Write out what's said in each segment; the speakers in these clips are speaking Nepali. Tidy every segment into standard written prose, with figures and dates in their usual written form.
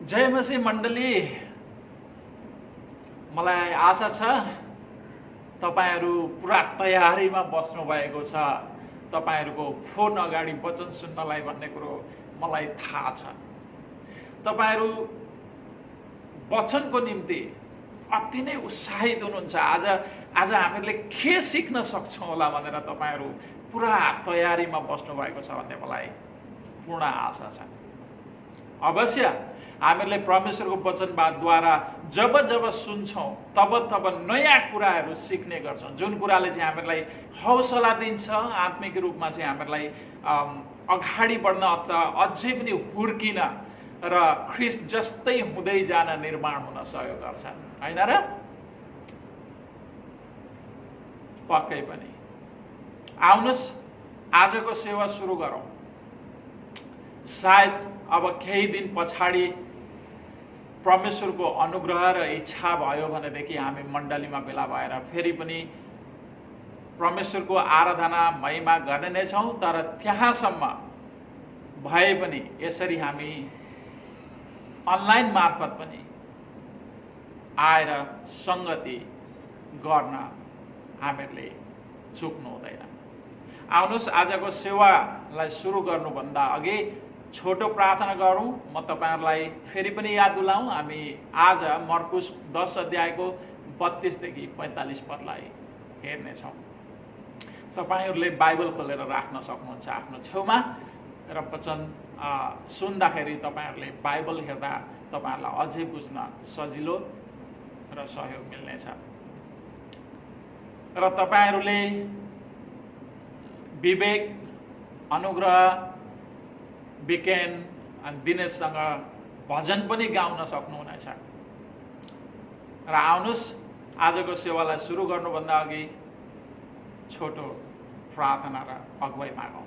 जय मसी मण्डली, मलाई आशा छ तपाईहरु पुरा तयारीमा बस्नु भएको छ। तपाईहरुको फोन अगाडि वचन सुन्नलाई भन्ने कुरो मलाई थाहा छ। तपाईहरु वचनको निम्ति अति नै उत्साहित हुनुहुन्छ। आज हामीले के सिक्न सक्छौं होला भनेर तपाईहरु पुरा तयारीमा बस्नु भएको छ भन्ने मलाई पूर्ण आशा छ। अवश्य हामीले परमेश्वरको वचनद्वारा जब जब सुन्छौं तब नयाँ कुराहरू सिक्ने गर्छौं, जुन कुराले चाहिँ हामीलाई हौसला दिन्छ, आत्मिक रूपमा चाहिँ हामीलाई अगाडि बढ्न अथवा अझै पनि हुर्किन र ख्रीष्ट जस्तै हुँदै जान निर्माण हुन सहयोग गर्छ, हैन र? पक्कै पनि। आउनुस् आजको सेवा सुरु गरौँ। सायद अब केही दिन पछाडि परमेश्वरको अनुग्रह र इच्छा भयो भनेदेखि हामी मण्डलीमा भेला भएर फेरि पनि परमेश्वरको आराधना महिमा गर्ने नै छौं। तर त्यहाँसम्म भए पनि यसरी हामी अनलाइन मार्फत पनि आएर संगति गर्न हामीहरूले चुक्नु हुँदैन। आउनुस् आजको सेवालाई सुरु गर्नुभन्दा अघि छोटो प्रार्थना गरौँ। म तपाईहरुलाई फेरि पनि याद दिलाऊँ, हामी आज मर्कुस 10 अध्यायको 32 देखि 45 पदलाई हेर्ने छौं। तपाईहरुले बाइबल खोलेर राख्न सक्नुहुन्छ आफ्नो छेउमा र वचन सुन्दाखेरि तपाईहरुले बाइबल हेर्दा तपाईहरुलाई अझै बुझ्न सजिलो र सहयोग मिल्नेछ। र तपाईहरुले विवेक, अनुग्रह, विकेन अनि दिनेशसँग भजन पनि गाउन सक्नुहुनेछ। र आउनुस् आजको सेवालाई सुरु गर्नुभन्दा अघि छोटो प्रार्थना र अगुवाई मागौँ।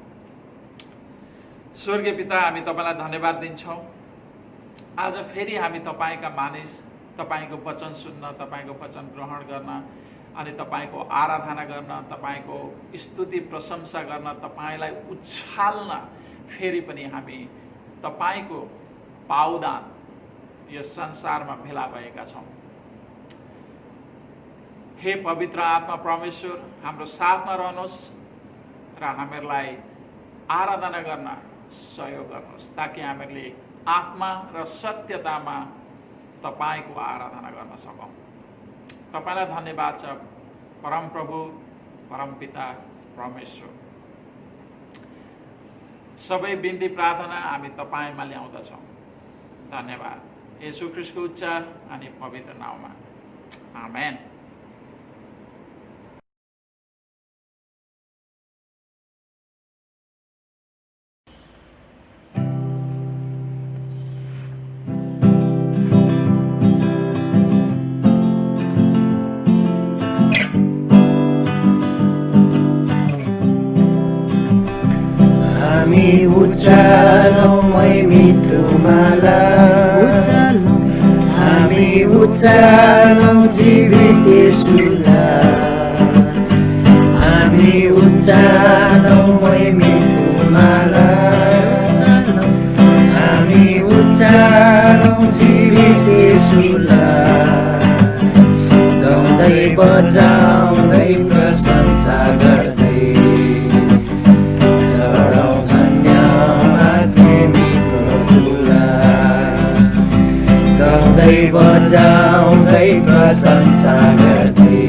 स्वर्गीय पिता, हामी तपाईलाई धन्यवाद दिन्छौँ। आज फेरि हामी तपाईका मानिस तपाईको वचन सुन्न, तपाईको वचन ग्रहण गर्न अनि तपाईको आराधना गर्न, तपाईको स्तुति प्रशंसा गर्न, तपाईलाई उछाल्न फेरि पनि हामी तपाईको पावदान यो संसारमा भेला भएका छौं। हे पवित्र आत्मा परमेश्वर, हाम्रो साथमा रहनुहोस् र हामीहरूलाई आराधना गर्न सहयोग गर्नुहोस्, ताकि हामीहरूले आत्मा र सत्यतामा तपाईको आराधना गर्न सकौं। तपाईलाई धन्यवाद छ परम प्रभु, परम पिता परमेश्वर। सबै बिन्ती प्रार्थना हामी तपाईमा ल्याउँदछौं। धन्यवाद येशू ख्रीष्टको उच्च अनि पवित्र नाममा, आमेन। उचालौं मै मिठो माला, हामी उचालौं जीवित येशूलाई, हामी उचालौं मै मिठो माला, हामी उचालौं जीवित येशूलाई, गाउँदै बजाउँदै प्रशंसा गर्दै बजाउँदै प्रशंसा गर्दै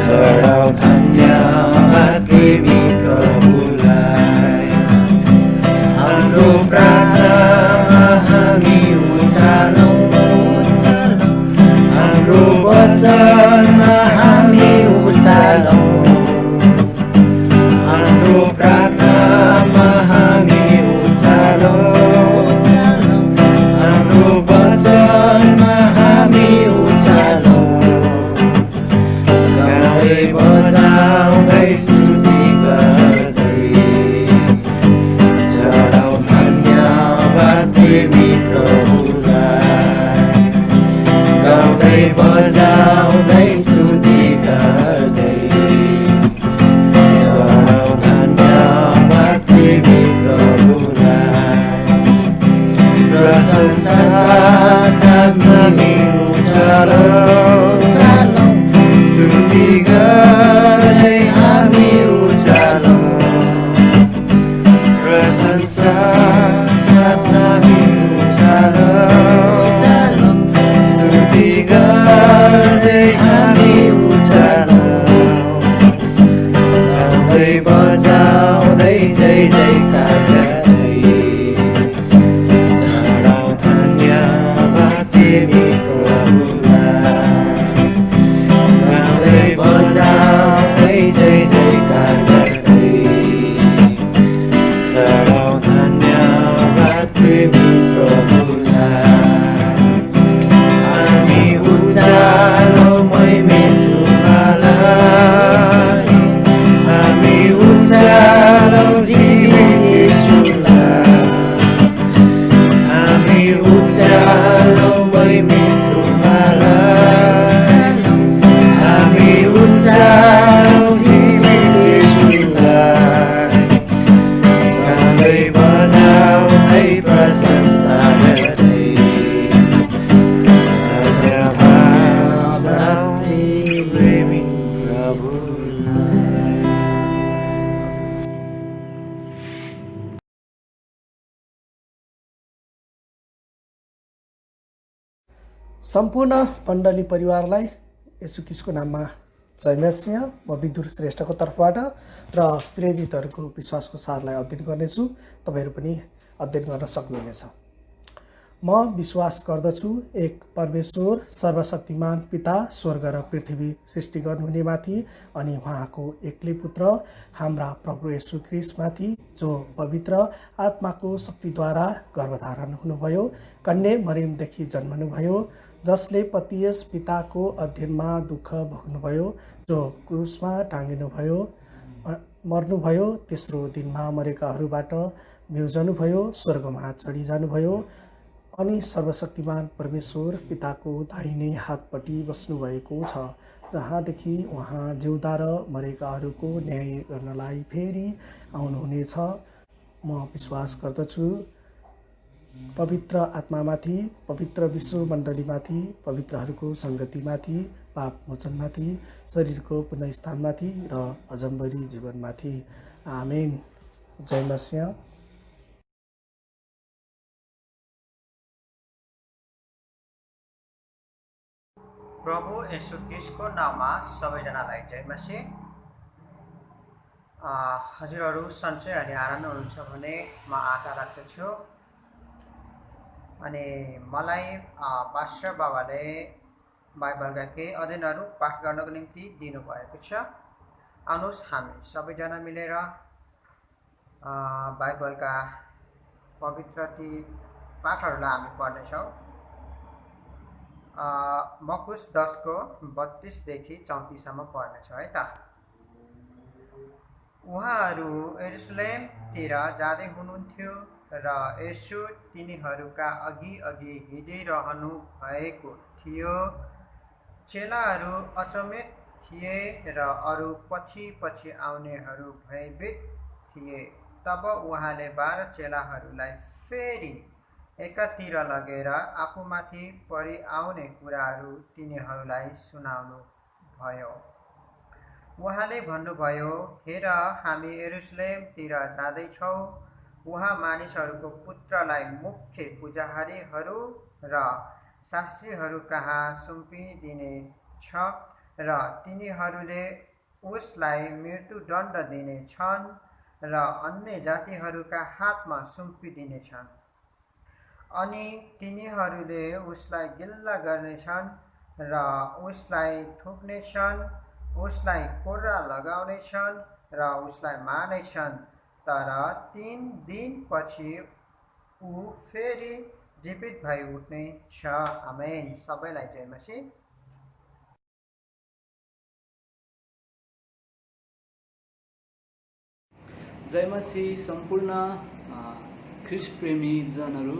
चढाऊ धन्यवाद प्रेमी प्रभुलाई। हाम्रो प्रार्थना हामी उचालौं, हाम्रो वचनमा हामी उचालौं, हाम्रो प्रार्थनामा हामी उचालौं, वचनमा हामी उचालौं, गाउँदै बजाउँदै स्तुति गर्दै चढाऊ धन्यवाद प्रेमी प्रभुलाई, गाउँदै बजाउँदै स्तुति गर्दै चढाऊ धन्यवाद प्रेमी प्रभुलाई। साथ हामी उचालौँ स्तुति गर्दै हामी उचालौँ प्रशंसा साथ हामी उचालौँ स्तुति गर्दै हामी उचालौँ गाउँदै बजाउँदै जय जयकार गर्दै चढाउँ धन्यवाद तिमी प्रभुलाई गाउँदै बजाउँदै जय जयकार गर्दै चढाउँ धन्यवाद तिमी प्रभुलाई हामी उचालौँ महिमा तुम्हालाई हामी उचालौँ जीवित येशूलाई हामी उचालौँ महिमा तुम्हालाई हामी उचालौँ जीवित येशूलाई गाउँदै बजाउँदै प्रशंसा गर्दै प्रेमी प्रभुलाई। सम्पूर्ण मण्डली परिवारलाई येशू ख्रीष्टको नाममा जय मसीह। म विदुर श्रेष्ठको तर्फबाट र प्रेरितहरूको विश्वासको सारलाई अध्ययन गर्नेछु। तपाईँहरू पनि अध्ययन गर्न सक्नुहुनेछ। म विश्वास गर्दछु एक परमेश्वर सर्वशक्तिमान पिता स्वर्ग र पृथ्वी सृष्टि गर्नुहुनेमाथि अनि उहाँको एक्लै पुत्र हाम्रा प्रभु येशू ख्रीष्टमाथि जो पवित्र आत्माको शक्तिद्वारा गर्भधारण हुनुभयो, कन्या मरियमदेखि जन्मनुभयो, जसले पतियस पिताको अध्ययनमा दुःख भोग्नुभयो, जो क्रुसमा टाँगिनुभयो, मर्नुभयो, तेस्रो दिनमा मरेकाहरूबाट बिउजनुभयो, स्वर्गमा चढिजानुभयो अनि सर्वशक्तिमान परमेश्वर पिताको दाहिने हातपट्टि बस्नुभएको छ, जहाँदेखि उहाँ जिउँदा र मरेकाहरूको न्याय गर्नलाई फेरि आउनुहुनेछ। म विश्वास गर्दछु पवित्र आत्मामाथि, पवित्र विश्व मण्डलीमाथि, पवित्रहरूको सङ्गतिमाथि, पाप मोचनमाथि, शरीरको पुनःस्थानमाथि र अजम्बरी जीवनमाथि। आमेन। जय मसीह। प्रभु येशू ख्रीष्टको नाममा सबैजनालाई जय मसीह। हजुरहरू सन्चै अनि आराममा हुनुहुन्छ भने म आशा राख्दछु। अनि मलाई पास्टर बाबाले बाइबलका केही अध्ययनहरू पाठ गर्नको निम्ति दिनुभएको छ। आउनुहोस् हामी सबैजना मिलेर बाइबलका पवित्र ती पाठहरूलाई हामी पढ्नेछौँ। मकुस 10को 32 देखि 34 सम्म पढ्नेछौँ है त। उहाँहरू यरुसलेमतिर जाँदै हुनुहुन्थ्यो र येशू तिनीहरूका अघि अघि हिँडिरहनु भएको थियो। चेलाहरू अचम्मित थिए र अरू पछि पछि आउनेहरू भयभीत थिए। तब उहाँले 12 चेलाहरूलाई फेरि एकातिर लगेर आफूमाथि परि आउने कुराहरू तिनीहरूलाई सुनाउनु भयो। उहाँले भन्नुभयो, हेर हामी यरुसलेमतिर जाँदैछौँ। उहाँ मानिसहरूको पुत्रलाई मुख्य पुजारीहरू र शास्त्रीहरू कहाँ सुम्पिदिनेछ र तिनीहरूले उसलाई मृत्युदण्ड दिनेछन् र अन्य जातिहरूका हातमा सुम्पिदिनेछन्। अनि तिनीहरूले उसलाई गिल्ला गर्नेछन् र उसलाई थुक्नेछन्, उसलाई कोर्रा लगाउनेछन् र उसलाई मार्नेछन्। तर 3 दिनपछि ऊ फेरि जीवित भई उठ्ने छ। आमेन। सबैलाई जय मसीह। जय मसीह सम्पूर्ण ख्रीष्ट प्रेमी जनहरू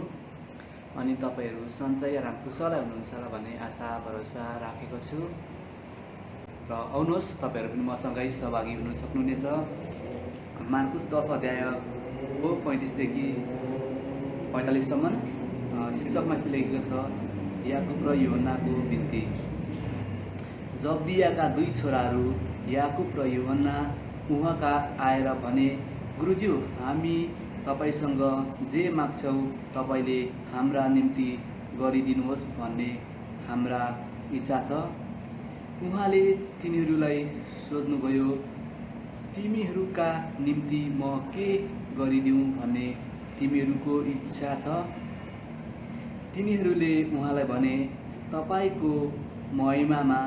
अनि तपाईँहरू सन्चै र कुशलै हुनुहुन्छ भन्ने आशा भरोसा राखेको छु। र आउनुहोस् तपाईँहरू पनि मसँगै सहभागी हुन सक्नुहुनेछ। मार्कुस 10 अध्यायको 35 देखि 45 सम्म शीर्षकमा यस्तो लेखेको छ, याकुब र यूहन्नाको बिन्ती। जब्दियाका 2 छोराहरू याकुब र यूहन्ना उहाँका आएर भने, गुरुज्यू, हामी तपाईसँग जे माग्छौँ तपाईँले हाम्रा निम्ति गरिदिनुहोस् भन्ने हाम्रा इच्छा छ। उहाँले तिनीहरूलाई सोध्नुभयो, तिमीहरूका निम्ति म के गरिदिउँ भन्ने तिमीहरूको इच्छा छ? तिनीहरूले उहाँलाई भने, तपाईँको महिमामा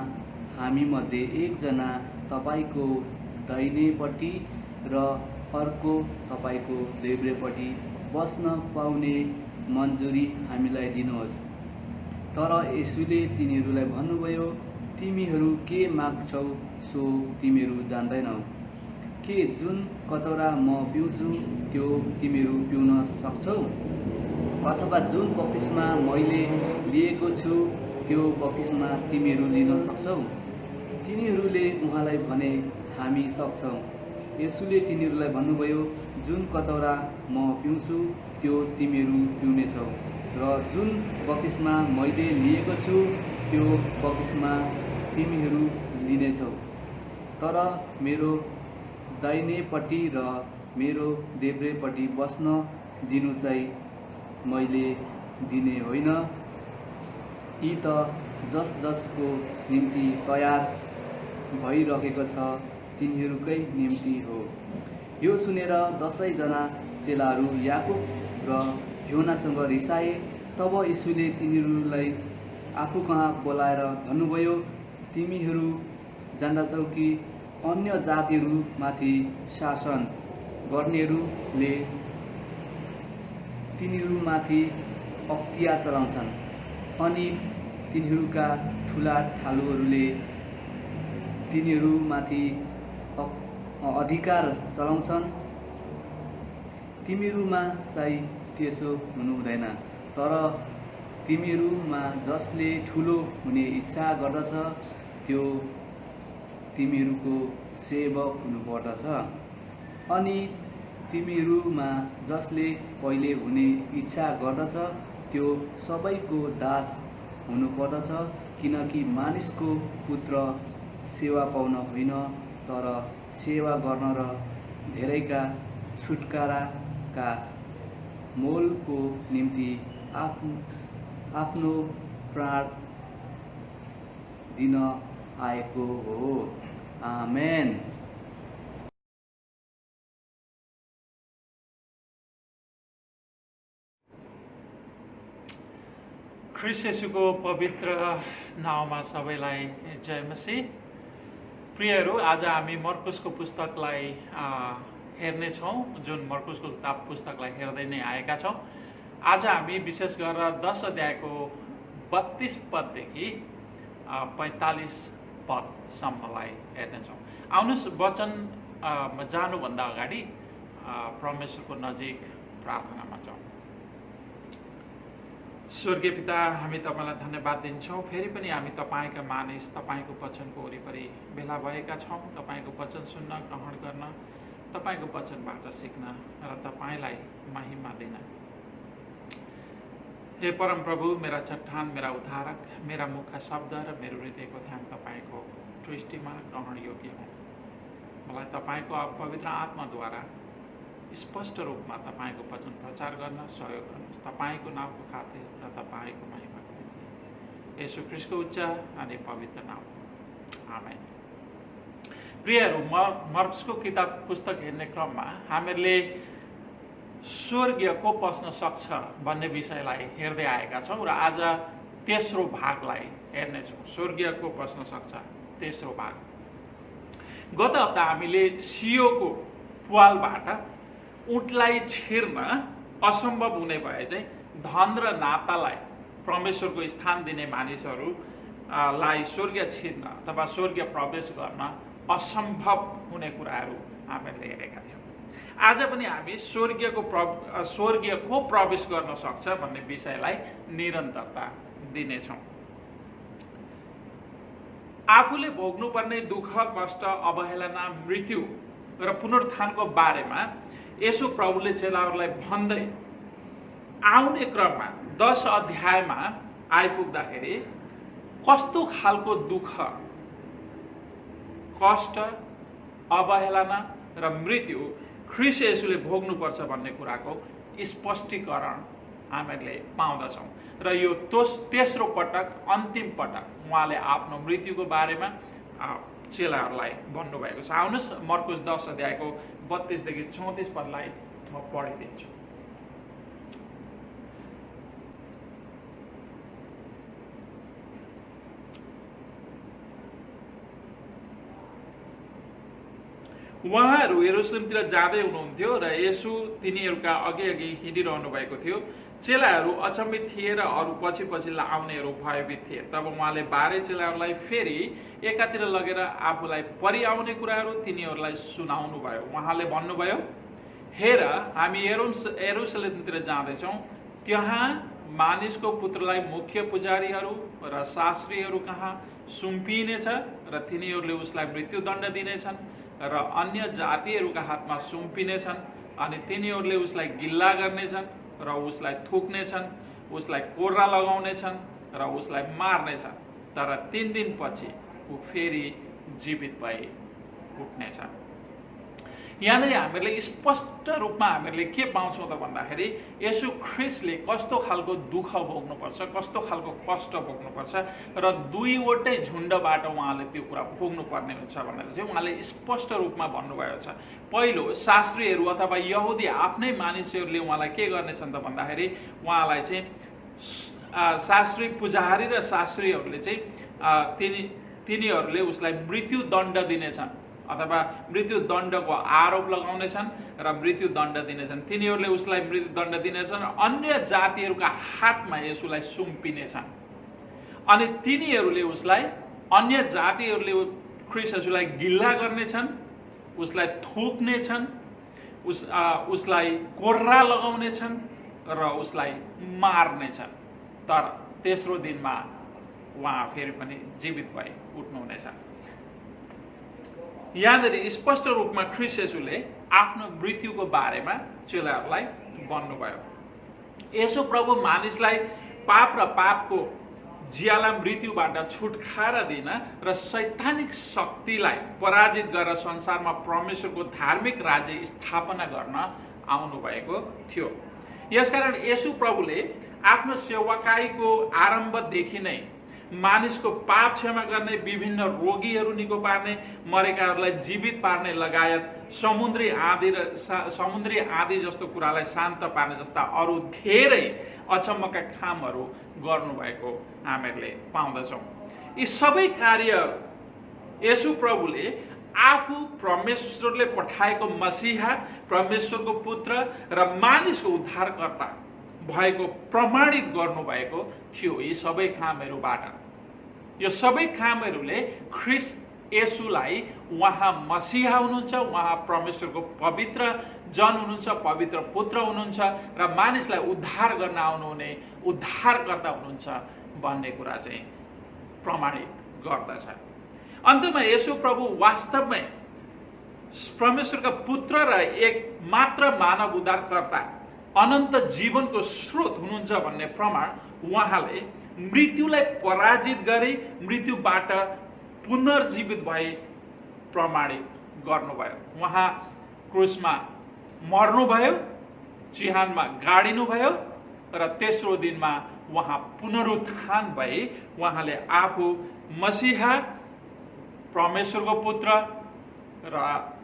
हामीमध्ये एकजना तपाईँको दाहिनेपट्टि र अर्को तपाईँको देब्रेपट्टि बस्न पाउने मन्जुरी हामीलाई दिनुहोस्। तर यसुले तिनीहरूलाई भन्नुभयो, तिमीहरू के माग्छौ सो तिमीहरू जान्दैनौ। के जुन कचौरा म पिउँछु त्यो तिमीहरू पिउन सक्छौ? अथवा जुन बप्तिस्मा मैले लिएको छु त्यो बप्तिस्मा तिमीहरू लिन सक्छौ? तिनीहरूले उहाँलाई भने, हामी सक्छौँ। यसुले तिनीहरूलाई भन्नुभयो, जुन कचौरा म पिउँछु त्यो तिमीहरू पिउनेछौ र जुन बप्तिस्मा मैले लिएको छु त्यो बप्तिस्मा तिमीहरू लिनेछौ। तर मेरो दाहिनेपट्टि र मेरो देब्रेपट्टि बस्न दिनु चाहिँ मैले दिने होइन, यी त जसको निम्ति तयार भइरहेको छ तिनीहरूकै निम्ति हो। यो सुनेर 10 जना चेलाहरू याकुब र यूहन्नासँग रिसाए। तब यीशुले तिनीहरूलाई आफू कहाँ बोलाएर भन्नुभयो, तिमीहरू जान्दछौ कि अन्य जातिहरूमाथि शासन गर्नेहरूले तिनीहरूमाथि अख्तियार चलाउँछन् अनि तिनीहरूका ठुला ठालुहरूले तिनीहरूमाथि अधिकार चलाउँछन्। तिमीहरूमा चाहिँ त्यसो हुनु हुँदैन, तर तिमीहरूमा जसले ठुलो हुने इच्छा गर्दछ त्यो तिमीहरूको सेवक हुनुपर्दछ। अनि तिमीहरूमा जसले पहिले हुने इच्छा गर्दछ त्यो सबैको दास हुनुपर्दछ, किनकि मानिसको पुत्र सेवा पाउन होइन तर सेवा गर्न र धेरैका छुटकाराका मोलको निम्ति आफ्नो प्राण दिन आएको हो। आमेन। ख्रीष्ट येशूको पवित्र नाउँमा सबैलाई जय मसीह। प्रियहरू, आज हामी मर्कुसको पुस्तकलाई हेर्नेछौँ, जुन मर्कुसको किताब पुस्तकलाई हेर्दै नै आएका छौँ। आज हामी विशेष गरेर 10 अध्यायको 32 पददेखि 45 पदसम्मलाई हेर्नेछौँ। आउनुहोस्, वचनमा जानुभन्दा अगाडि परमेश्वरको नजिक प्रार्थनामा जाउँ। स्वर्गीय पिता, हामी तपाईँलाई धन्यवाद दिन्छौँ। फेरि पनि हामी तपाईँका मानिस, तपाईँको वचनको वरिपरि भेला भएका छौँ, तपाईँको वचन सुन्न, ग्रहण गर्न, तपाईँको वचनबाट सिक्न र तपाईँलाई महिमा दिन। हे परम प्रभु, मेरा चट्टान, मेरा उद्धारक, मेरा मुखका शब्द र मेरो हृदयको ध्यान तपाईँको दृष्टिमा ग्रहण योग्य हो। मलाई तपाईँको पवित्र आत्माद्वारा स्पष्ट रूपमा तपाईँको वचन प्रचार गर्न सहयोग गर्नुहोस्, तपाईँको नामको खातिर र तपाईँको महिमाको निम्ति। येशू ख्रीष्टको उच्च अनि पवित्र नाम, आमेन। प्रियहरू, मर्कुसको किताब पुस्तक हेर्ने क्रममा हामीहरूले स्वर्गीय को पस्न सक्छ भन्ने विषयलाई हेर्दै आएका छौँ र आज तेस्रो भागलाई हेर्नेछौँ। स्वर्गीय को पस्न सक्छ, तेस्रो भाग। गत हप्ता हामीले सियोको पुवालबाट ऊँटलाई छिर्न असम्भव हुने भए चाहिँ धन र नातालाई परमेश्वरको स्थान दिने मानिसहरूलाई स्वर्गीय छिर्न अथवा स्वर्गीय प्रवेश गर्न असम्भव हुने कुराहरू हामीले हेरेका थियौँ। आज पनि हामी स्वर्गीय को प्रवेश गर्न सक्छ भन्ने विषयलाई निरन्तरता दिनेछौँ। आफूले भोग्नुपर्ने दुःख, कष्ट, अवहेलना, मृत्यु र पुनरुत्थानको बारेमा येशू प्रभुले चेलाहरूलाई भन्दै आउने क्रममा 10 अध्यायमा आइपुग्दाखेरि कस्तो खालको दुःख, कष्ट, अवहेलना र मृत्यु ख्रीष्ट येशूले भोग्नुपर्छ भन्ने कुराको स्पष्टीकरण हामीले पाउँदछौँ। र यो तेस्रो पटक, अन्तिम पटक उहाँले आफ्नो मृत्युको बारेमा चेलाहरूलाई भन्नुभएको छ। आउनुहोस् मर्कुस 10 अध्यायको 32 देखि 34 पदलाई म पढिदिन्छु। उहाँहरू यरुशलेमतिर जाँदै हुनुहुन्थ्यो र येशू तिनीहरूका अघि हिँडिरहनु भएको थियो। चेलाहरू अचम्मित थिए र अरू पछि पछि आउनेहरू भयभीत थिए। तब उहाँले 12 चेलाहरूलाई फेरि एकातिर लगेर आफूलाई परिआउने कुराहरू तिनीहरूलाई सुनाउनु भयो। उहाँले भन्नुभयो, हेर, हामी यरुशलेमतिर जाँदैछौँ, त्यहाँ मानिसको पुत्रलाई मुख्य पुजारीहरू र शास्त्रीहरू कहाँ सुम्पिनेछ र तिनीहरूले उसलाई मृत्युदण्ड दिनेछन् र अन्य जातिहरूका हातमा सुम्पिनेछन् अनि तिनीहरूले उसलाई गिल्ला गर्नेछन् र उसलाई थुक्नेछन्, उसलाई कोर्रा लगाउनेछन् र उसलाई मार्नेछन्, तर 3 दिनपछि ऊ फेरि जीवित भई उठ्नेछ। यहाँनिर हामीले स्पष्ट रूपमा हामीले के पाउँछौँ त भन्दाखेरि येशू ख्रीष्टले कस्तो खालको दुःख भोग्नुपर्छ, कस्तो खालको कष्ट भोग्नुपर्छ र 2वटै झुन्डबाट उहाँले त्यो कुरा भोग्नुपर्ने हुन्छ भनेर चाहिँ उहाँले स्पष्ट रूपमा भन्नुभएको छ। पहिलो, शास्त्रीहरू अथवा यहुदी आफ्नै मानिसहरूले उहाँलाई के गर्नेछन् त भन्दाखेरि उहाँलाई चाहिँ शास्त्री पुजारी र शास्त्रीहरूले चाहिँ तिनीहरूले उसलाई मृत्युदण्ड दिनेछन् अथवा मृत्युदण्डको आरोप लगाउनेछन् र मृत्युदण्ड दिनेछन्। तिनीहरूले उसलाई मृत्युदण्ड दिनेछन् र अन्य जातिहरूका हातमा येशूलाई सुम्पिनेछन् अनि तिनीहरूले उसलाई, अन्य जातिहरूले ख्रीष्ट येशूलाई गिल्ला गर्नेछन्, उसलाई थुक्नेछन्, उसलाई कोर्रा लगाउनेछन् र उसलाई मार्नेछन्, तर तेस्रो दिनमा उहाँ फेरि पनि जीवित भई उठ्नुहुनेछ। यहाँनिर स्पष्ट रूपमा ख्रीष्ट येशूले आफ्नो मृत्युको बारेमा चेलाहरूलाई भन्नुभयो। येशू प्रभु मानिसलाई पाप र पापको ज्याला मृत्युबाट छुटकारा दिन र शैतानिक शक्तिलाई पराजित गरेर संसारमा परमेश्वरको धार्मिक राज्य स्थापना गर्न आउनुभएको थियो। यसकारण येशू प्रभुले आफ्नो सेवाकाईको आरम्भदेखि नै मानिसको पाप क्षमा गर्ने, विभिन्न रोगीहरू निको पार्ने, मरेकाहरूलाई जीवित पार्ने लगायत समुद्री आँधी जस्तो कुरालाई शान्त पार्ने जस्ता अरू धेरै अचम्मका कामहरू गर्नुभएको हामीहरूले पाउँदछौँ। यी सबै कार्य येशू प्रभुले आफू परमेश्वरले पठाएको मसीहा, परमेश्वरको पुत्र र मानिसको उद्धारकर्ता भएको प्रमाणित गर्नुभएको थियो। यी सबै कामहरूबाट, यो सबै कामहरूले ख्रीष्ट येशूलाई उहाँ मसीहा हुनुहुन्छ, उहाँ परमेश्वरको पवित्र जन हुनुहुन्छ, पवित्र पुत्र हुनुहुन्छ र मानिसलाई उद्धार गर्न आउनुहुने उद्धारकर्ता हुनुहुन्छ भन्ने कुरा चाहिँ प्रमाणित गर्दछ। अन्तमा येशू प्रभु वास्तवमै परमेश्वरका पुत्र र एक मात्र मानव उद्धारकर्ता, अनन्त जीवनको स्रोत हुनुहुन्छ भन्ने प्रमाण उहाँले मृत्युलाई पराजित गरी मृत्युबाट पुनर्जीवित भई प्रमाणित गर्नुभयो। उहाँ क्रुसमा मर्नुभयो, चिहानमा गाडिनुभयो र तेस्रो दिनमा उहाँ पुनरुत्थान भई उहाँले आफू मसीहा, परमेश्वरको पुत्र र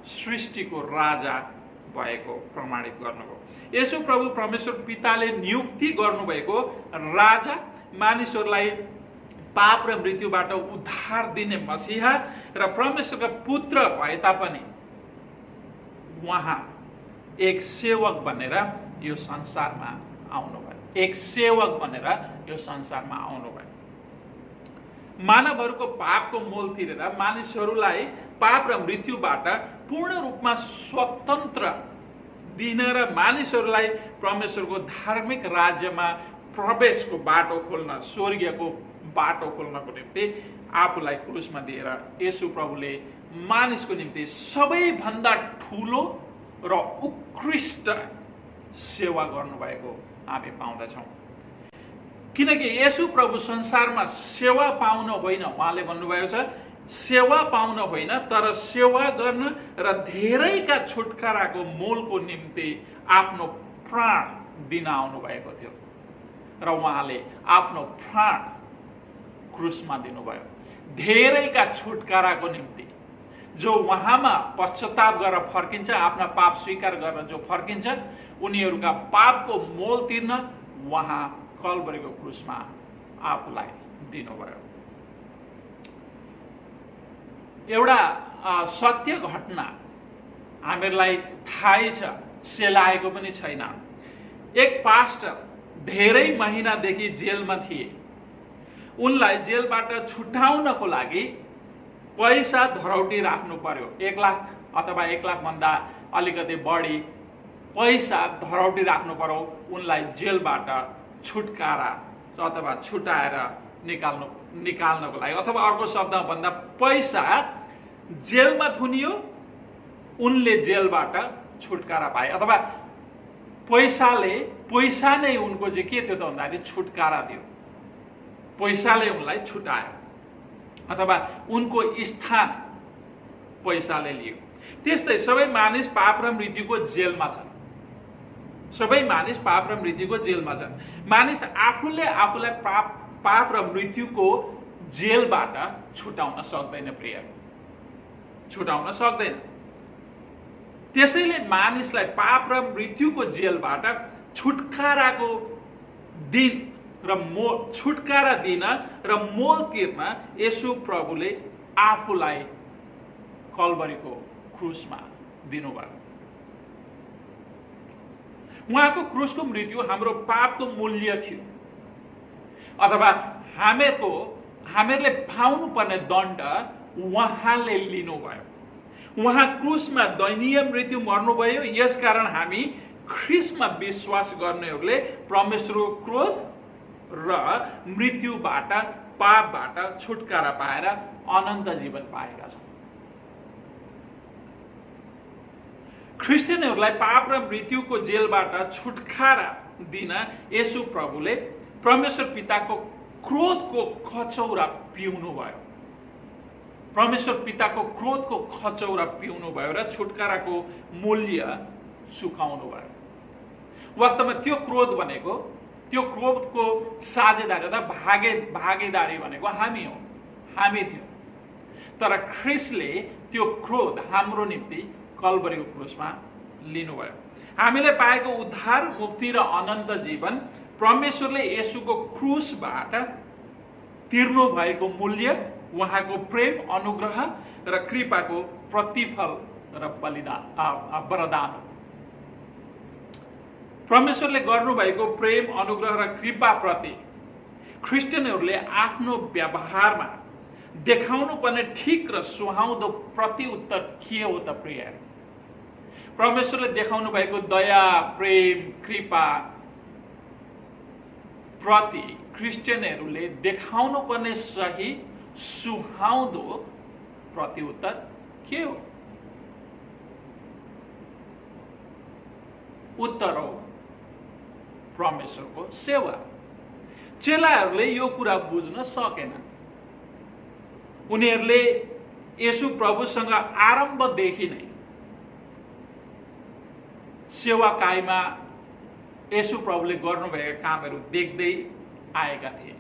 सृष्टिको राजा भएको प्रमाणित गर्नुभयो। येशू प्रभु परमेश्वर पिताले नियुक्ति गर्नुभएको राजा, मानिसहरूलाई पाप र मृत्युबाट उद्धार दिने मसीहा र परमेश्वरका पुत्र भए तापनि उहाँ एक सेवक बनेर यो संसारमा आउनुभयो। एक सेवक बनेर यो संसारमा आउनुभयो। मानवहरूको पापको मोल तिरेर मानिसहरूलाई पाप र मृत्युबाट पूर्ण रूपमा स्वतन्त्र दिन र मानिसहरूलाई परमेश्वरको धार्मिक राज्यमा प्रवेशको बाटो खोल्न, स्वर्गीयको बाटो खोल्नको निम्ति आफूलाई क्रुसमा दिएर येशू प्रभुले मानिसको निम्ति सबैभन्दा ठुलो र उत्कृष्ट सेवा गर्नुभएको हामी पाउँदछौँ। किनकि येशू प्रभु संसारमा सेवा पाउन होइन, उहाँले भन्नुभएको छ सेवा पाउन होइन तर सेवा गर्न र धेरैका छुटकाराको मोलको निम्ति आफ्नो प्राण दिन आउनु भएको थियो र उहाँले आफ्नो प्राण क्रुसमा दिनुभयो धेरैका छुटकाराको निम्ति। जो उहाँमा पश्चाताप गरेर फर्किन्छ, आफ्ना पाप स्वीकार गरेर जो फर्किन्छ, उनीहरूका पापको मोल तिर्न उहाँ कल्भरीको क्रुसमा आफूलाई दिनुभयो। एउटा सत्य घटना हामीहरूलाई थाहै छ, सेलाएको पनि छैन। एक पास्टर धेरै महिनादेखि जेलमा थिए। उनलाई जेलबाट छुटाउनको लागि पैसा धरौटी राख्नु पर्यो। 1 लाख अथवा 1 लाख भन्दा अलिकति बढी पैसा धरौटी राख्नु पर्यो उनलाई जेलबाट छुटकारा अथवा छुटाएर निकाल्नको लागि। अथवा अर्को शब्दमा भन्दा पैसा जेलमा थुनियो, उनले जेलबाट छुटकारा पाए। अथवा पैसा नै उनको चाहिँ के थियो त भन्दाखेरि छुटकारा दियो। पैसाले उनलाई छुटायो अथवा उनको स्थान पैसाले लियो। त्यस्तै सबै मानिस पाप र मृत्युको जेलमा छन्। सबै मानिस पाप र मृत्युको जेलमा छन्। मानिस आफूले आफूलाई पाप र मृत्युको जेलबाट छुटाउन सक्दैन प्रिय, छुटाउन सक्दैन। त्यसैले मानिसलाई पाप र मृत्युको जेलबाट छुटकाराको दिन र छुटकारा दिन र मोल तिर्न येशू प्रभुले आफूलाई कल्भरीको क्रुसमा दिनुभयो। उहाँको क्रुसको मृत्यु हाम्रो पापको मूल्य थियो अथवा हामीहरूले पाउनु पर्ने दण्ड उहाँले लिनुभयो। उहाँ क्रुसमा दयनीय मृत्यु मर्नुभयो। यसकारण हामी ख्रीष्टमा विश्वास गर्नेहरूले परमेश्वरको क्रोध र मृत्युबाट पापबाट छुटकारा पाएर अनन्त जीवन पाएका छौँ। ख्रिस्टियनहरूलाई पाप र मृत्युको जेलबाट छुटकारा दिन येशू प्रभुले परमेश्वर पिताको क्रोधको खचौरा पिउनु भयो। परमेश्वर पिताको क्रोधको खचौरा पिउनु भयो र छुटकाराको मूल्य चुकाउनु भयो। वास्तवमा त्यो क्रोध भनेको, त्यो क्रोधको साझेदारी अथवा भागीदारी भनेको हामी हो, हामी थियो। तर ख्रीष्टले त्यो क्रोध हाम्रो निम्ति कल्भरीको क्रुसमा लिनुभयो। हामीले पाएको उद्धार, मुक्ति र अनन्त जीवन परमेश्वरले येशूको क्रुसबाट तिर्नु भएको मूल्य, उहाँको प्रेम, अनुग्रह र कृपाको प्रतिफल र वरदान हो। परमेश्वरले गर्नुभएको प्रेम, अनुग्रह र कृपा प्रति ख्रिस्टियनहरूले आफ्नो व्यवहारमा देखाउनु पर्ने ठिक र सुहाउँदो प्रतिउत्तर के हो त प्रिय? परमेश्वरले देखाउनु भएको दया, प्रेम, कृपा प्रति क्रिस्चियनहरूले देखाउनु पर्ने सही सुहाउँदो प्रतिउत्तर के हो? उत्तर हो परमेश्वरको सेवा। चेलाहरूले यो कुरा बुझ्न सकेनन्। उनीहरूले येशू प्रभुसँग आरम्भदेखि नै सेवाकाईमा येशू प्रभुले गर्नुभएका कामहरू देख्दै आएका थिए।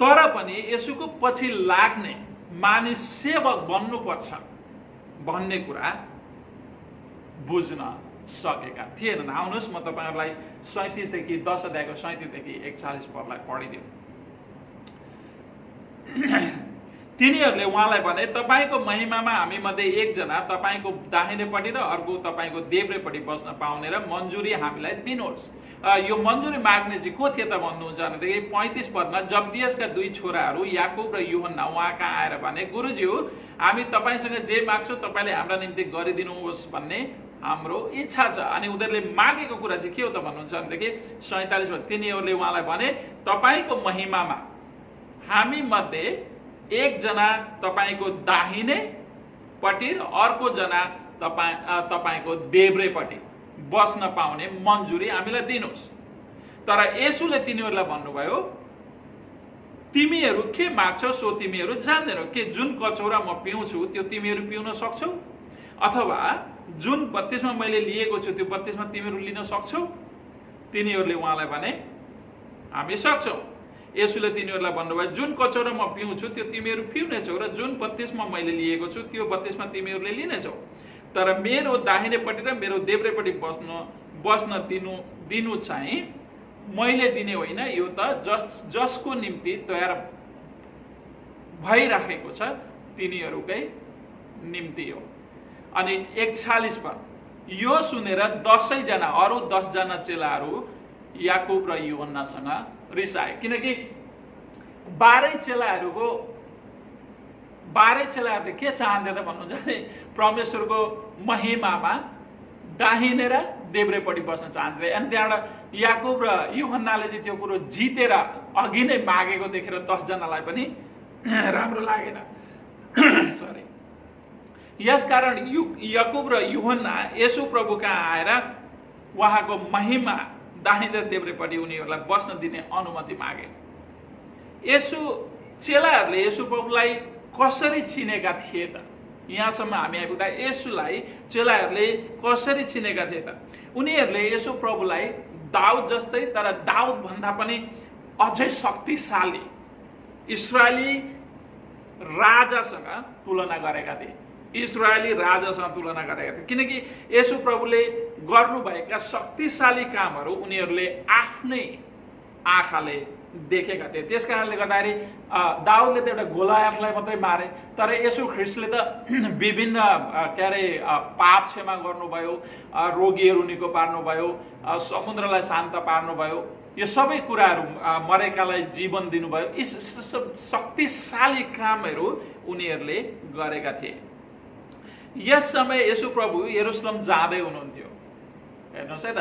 तर पनि येशूको पछि लाग्ने मानिस सेवक बन्नुपर्छ भन्ने कुरा बुझ्न सकेका थिएनन्। आउनुहोस् म तपाईहरुलाई 37 देखि 10 अध्यायको 37 देखि 41 पदलाई पढिदिउँ। तिनीहरूले उहाँलाई भने, तपाईको महिमामा हामी मध्ये एकजना तपाईको दाहिनेपट्टि र अर्को तपाईको देब्रेपट्टि बस्न पाउने र मन्जुरी हामीलाई दिनुहोस्। यो मन्जुरी माग्ने चाहिँ को थिए त भन्नुहुन्छ भनेदेखि 35 पदमा जब्दियसका 2 छोराहरू याकुब र यूहन्ना उहाँ कहाँ आएर भने, गुरुज्यू हामी तपाईसँग जे माग्छौँ तपाईले हाम्रा निम्ति गरिदिनुहोस् भन्ने हाम्रो इच्छा छ। अनि उनीहरूले मागेको कुरा चाहिँ के हो त भन्नुहुन्छ भनेदेखि 47 मा तिनीहरूले उहाँलाई भने, तपाईको महिमामा हामी मध्ये एकजना तपाईको दाहिने पट्टि र अर्को जना तपाईको देब्रेपट्टि बस्न पाउने मन्जुरी हामीलाई दिनुहोस्। तर येशूले तिनीहरूलाई भन्नुभयो, तिमीहरू के माग्छौ सो तिमीहरू जान्दैनौ। के जुन कचौरा म पिउँछु त्यो तिमीहरू पिउन सक्छौ? अथवा जुन बत्तिसमा मैले लिएको छु त्यो बत्तिसमा तिमीहरू लिन सक्छौ? तिनीहरूले उहाँलाई भने, हामी सक्छौँ। येशूले तिनीहरूलाई भन्नुभयो, जुन कचौरा म पिउँछु त्यो तिमीहरू पिउनेछौ र जुन बत्तिसमा मैले लिएको छु त्यो बत्तिसमा तिमीहरूले लिनेछौ। तर मेरो दाहिनेपट्टि र मेरो देब्रेपट्टि बस्न दिनु चाहिँ मैले दिने होइन, यो त जसको निम्ति तयार भइराखेको छ तिनीहरूकै निम्ति हो। अनि 41 पद, यो सुनेर 10 जना अरू 10 जना चेलाहरू याकुब र यूहन्नासँग रिसाए, किनकि 12 चेलाहरूले के चाहन्थे त भन्नुहुन्छ भने परमेश्वरको महिमामा दाहिने र देब्रेपट्टि बस्न चाहन्थे। अनि त्यहाँबाट याकुब र यूहन्नाले चाहिँ त्यो कुरो जितेर अघि नै मागेको देखेर 10 जनालाई पनि राम्रो लागेन। सरी, यसकारण याकुब र यूहन्ना येशू प्रभु कहाँ आएर उहाँको महिमा दाहिने र देब्रेपट्टि उनीहरूलाई बस्न दिने अनुमति मागे। चेलाहरूले येशू प्रभुलाई कसरी चिनेका थिए त? यहाँसम्म हामी आइपुग्दा येशूलाई चेलाहरूले कसरी चिनेका थिए त? उनीहरूले येशू प्रभुलाई दाउद जस्तै, तर दाउद भन्दा पनि अझै शक्तिशाली इस्रायली राजासँग तुलना गरेका थिए। किनकि येशू प्रभुले गर्नुभएका शक्तिशाली कामहरू उनीहरूले आफ्नै आँखाले देखेका थिए। त्यस कारणले गर्दाखेरि दाउदले त एउटा गोलायतलाई मात्रै मारे, तर येशू ख्रिस्टले त विभिन्न पाप क्षमा गर्नुभयो, रोगीहरू निको पार्नुभयो, समुद्रलाई शान्त पार्नुभयो, यो सबै कुराहरू, मरेकालाई जीवन दिनुभयो। यी शक्तिशाली कामहरू उनीहरूले गरेका थिए। यस समय येशू प्रभु यरुशलेम जाँदै हुनुहुन्थ्यो, हेर्नुहोस् है त।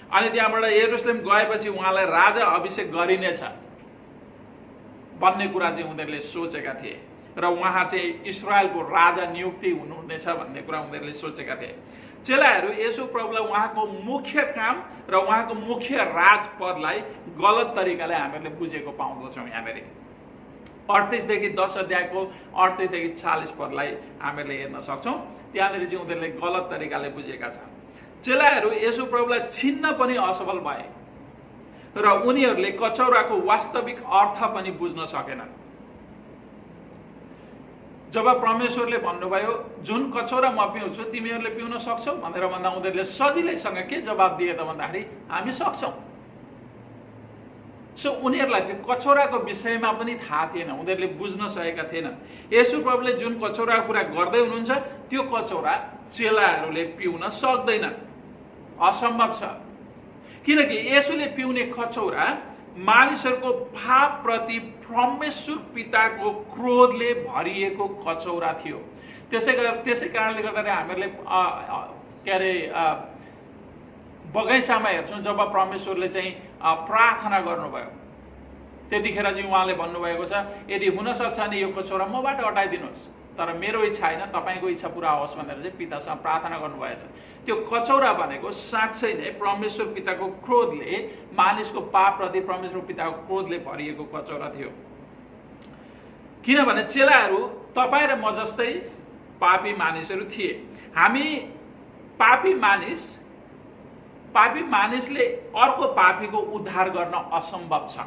अनि त्यहाँबाट यरुशलेम गएपछि उहाँलाई राजा अभिषेक गरिनेछ भन्ने कुरा चाहिँ उनीहरूले सोचेका थिए र उहाँ चाहिँ इस्रायलको राजा नियुक्ति हुनुहुनेछ भन्ने कुरा उनीहरूले सोचेका थिए। चेलाहरू येशू प्रभुलाई उहाँको मुख्य काम र उहाँको मुख्य राजपदलाई गलत तरिकाले हामीहरूले बुझेको पाउँदछौँ। यहाँनिर 38 देखि 10 अध्यायको 38 देखि 40 पदलाई हामीहरूले हेर्न सक्छौँ। त्यहाँनिर चाहिँ उनीहरूले गलत तरिकाले बुझेका छन्। चेलाहरू येशू प्रभुलाई छिन्न पनि असफल भए र उनीहरूले कचौराको वास्तविक अर्थ पनि बुझ्न सकेनन्। जब परमेश्वरले भन्नुभयो, जुन कचौरा म पिउँछु तिमीहरूले पिउन सक्छौ भनेर भन्दा उनीहरूले सजिलैसँग के जवाब दिए त भन्दाखेरि, हामी सक्छौँ। सो उनीहरूलाई त्यो कचौराको विषयमा पनि थाहा थिएन, उनीहरूले बुझ्न सकेका थिएनन्। येशू प्रभुले जुन कचौराको कुरा गर्दै हुनुहुन्छ त्यो कचौरा चेलाहरूले पिउन सक्दैनन्, असम्भव छ। किनकि येशूले पिउने कचौरा मानिसहरूको पापप्रति परमेश्वर पिताको क्रोधले भरिएको कचौरा थियो। त्यसै कारणले गर्दाखेरि हामीहरूले बगैँचामा हेर्छौँ, जब परमेश्वरले चाहिँ प्रार्थना गर्नुभयो त्यतिखेर चाहिँ उहाँले भन्नुभएको छ, यदि हुनसक्छ भने यो कचौरा मबाट हटाइदिनुहोस्, तर मेरो इच्छा होइन तपाईँको इच्छा पुरा होस् भनेर चाहिँ पितासँग प्रार्थना गर्नुभएछ। त्यो कचौरा भनेको साँच्चै नै परमेश्वर पिताको क्रोधले, मानिसको पापप्रति परमेश्वर पिताको क्रोधले भरिएको कचौरा थियो। किनभने चेलाहरू तपाईँ र म जस्तै पापी मानिसहरू थिए। हामी पापी मानिसले अर्को पापीको उद्धार गर्न असम्भव छ।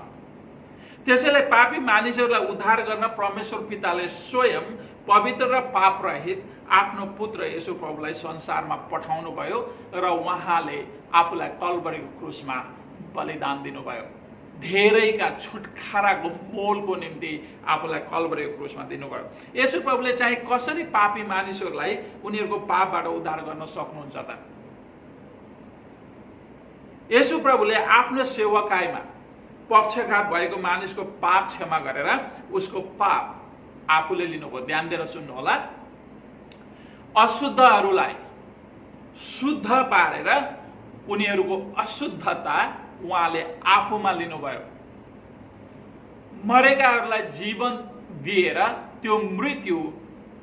त्यसैले पापी मानिसहरूलाई उद्धार गर्न परमेश्वर पिताले स्वयं पवित्र र पापरहित आफ्नो पुत्र येशू प्रभुलाई संसारमा पठाउनु भयो र उहाँले आफूलाई कल्भरीको क्रुसमा बलिदान दिनुभयो। धेरैका छुटकाराको मोलको निम्ति आफूलाई कल्भरीको क्रुसमा दिनुभयो। येशू प्रभुले चाहिँ कसरी पापी मानिसहरूलाई उनीहरूको पापबाट उद्धार गर्न सक्नुहुन्छ त? येशू प्रभुले आफ्नो सेवकाईमा पक्षघात भएको मानिसको पाप क्षमा गरेर उसको पाप आफूले लिनुभयो। ध्यान दिएर सुन्नु होला। अशुद्धहरूलाई शुद्ध पारेर उनीहरूको अशुद्धता उहाँले आफूमा लिनुभयो। मरेकाहरूलाई जीवन दिएर त्यो मृत्यु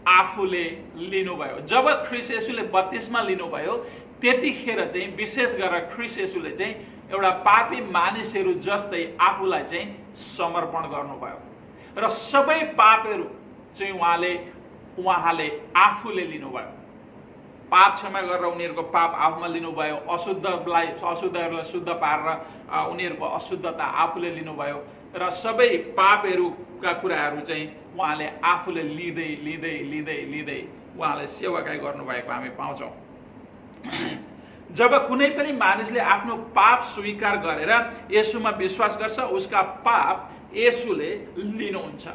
आफूले लिनुभयो। जब ख्रीष्ट येशूले बत्तिसमा लिनुभयो त्यतिखेर चाहिँ विशेष गरेर ख्रीष्ट येशूले चाहिँ एउटा पापी मानिसहरू जस्तै आफूलाई चाहिँ समर्पण गर्नुभयो र सबै पापहरू चाहिँ उहाँले आफूले लिनुभयो। पाप क्षमा गरेर उनीहरूको पाप आफूमा लिनुभयो, अशुद्धहरूलाई शुद्ध पारेर उनीहरूको अशुद्धता आफूले लिनुभयो र सबै पापहरूका कुराहरू चाहिँ उहाँले आफूले लिँदै लिँदै लिँदै लिँदै उहाँले सेवाकाई गर्नुभएको हामी पाउँछौँ। जब कुनै पनि मानिसले आफ्नो पाप स्वीकार गरेर येशूमा विश्वास गर्छ, उसका पाप येशूले लिनुहुन्छ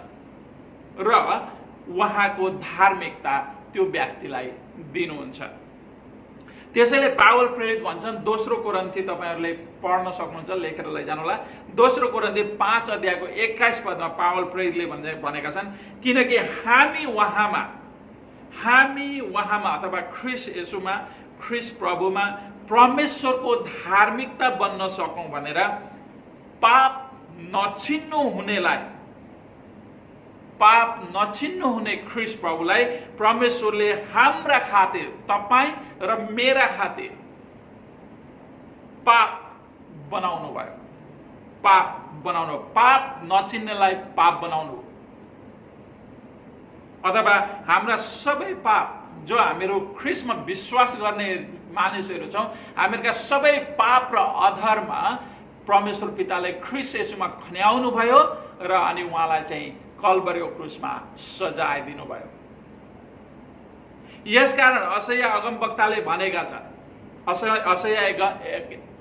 र उहाँको धार्मिकता त्यो व्यक्तिलाई दिनुहुन्छ। त्यसैले पावल प्रेरित भन्छन्, दोस्रो कोरिन्थी तपाईँहरूले पढ्न सक्नुहुन्छ, लेखेर लैजानुहोला। दोस्रो कोरिन्थी 5 अध्यायको 21 पदमा पावल प्रेरितले भनेका छन्, किनकि हामी उहाँमा अथवा ख्रीष्ट येशूमा, ख्रीष्ट प्रभुमा परमेश्वरको धार्मिकता बन्न सकौं भनेर पाप नचिन्नु हुने ख्रीष्ट प्रभुलाई परमेश्वरले हाम्रा खातिर, तपाईं र मेरा खातिर पाप बनाउनु भयो। पाप नचिन्नेलाई पाप बनाउनु, अथवा हाम्रा सबै पाप जो हामीहरू ख्रीष्टमा विश्वास गर्ने मानिसहरू छौँ, हामीहरूका सबै पाप र अधर्म परमेश्वर पिताले ख्रीष्ट येशूमा खन्याउनु भयो र अनि उहाँलाई चाहिँ कल्भरीको क्रुसमा सजाय दिनुभयो। यसकारण अशैया अगमवक्ताले भनेका छन्, अशैया